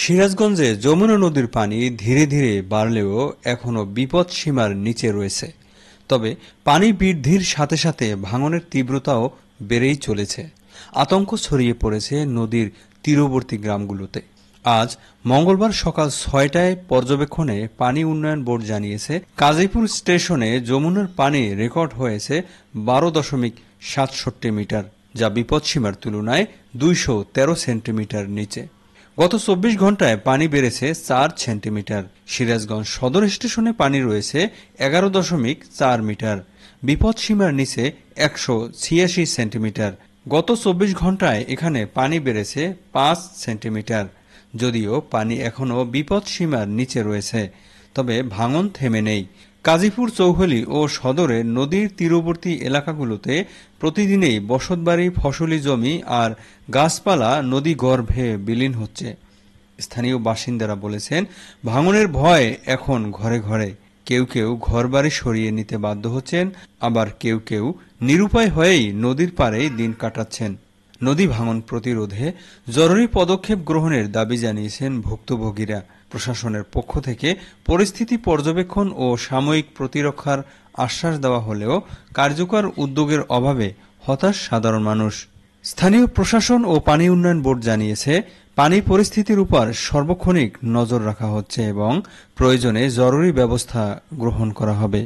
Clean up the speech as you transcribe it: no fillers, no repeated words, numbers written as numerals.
সিরাজগঞ্জে যমুনা নদীর পানি ধীরে ধীরে বাড়লেও এখনও বিপদসীমার নিচে রয়েছে। তবে পানি বৃদ্ধির সাথে সাথে ভাঙনের তীব্রতাও বেড়েই চলেছে। আতঙ্ক ছড়িয়ে পড়েছে নদীর তীরবর্তী গ্রামগুলোতে। আজ মঙ্গলবার সকাল ৬টায় পর্যবেক্ষণে পানি উন্নয়ন বোর্ড জানিয়েছে, কাজীপুর স্টেশনে যমুনার পানি রেকর্ড হয়েছে ১২.৬৭ মিটার, যা বিপদসীমার তুলনায় ২১৩ সেন্টিমিটার নিচে। গত ২৪ ঘন্টায় পানি বেড়েছে ৪ সেন্টিমিটার। সিরাজগঞ্জ সদর স্টেশনে পানি রয়েছে ১১.৪ মিটার, বিপদসীমার নিচে ১৮৬ সেন্টিমিটার। গত ২৪ ঘন্টায় এখানে পানি বেড়েছে ৫ সেন্টিমিটার। যদিও পানি এখনও বিপদসীমার নিচে রয়েছে, তবে ভাঙন থেমে নেই। কাজীপুর, চৌহলি ও সদরের নদীর তীরবর্তী এলাকাগুলোতে প্রতিদিনই বসতবাড়ি, ফসলি জমি আর গাছপালা নদী গর্ভে বিলীন হচ্ছে। স্থানীয় বাসিন্দারা বলেছেন, ভাঙনের ভয় এখন ঘরে ঘরে। কেউ কেউ ঘরবাড়ি সরিয়ে নিতে বাধ্য হচ্ছেন, আবার কেউ কেউ নিরুপায় হয়েই নদীর পাড়েই দিন কাটাচ্ছেন। নদী ভাঙন প্রতিরোধে জরুরি পদক্ষেপ গ্রহণের দাবি জানিয়েছেন ভুক্তভোগীরা। প্রশাসনের পক্ষ থেকে পরিস্থিতি পর্যবেক্ষণ ও সাময়িক প্রতিরক্ষার আশ্বাস দেওয়া হলেও কার্যকর উদ্যোগের অভাবে হতাশ সাধারণ মানুষ। স্থানীয় প্রশাসন ও পানি উন্নয়ন বোর্ড জানিয়েছে, পানি পরিস্থিতির উপর সার্বক্ষণিক নজর রাখা হচ্ছে এবং প্রয়োজনে জরুরি ব্যবস্থা গ্রহণ করা হবে।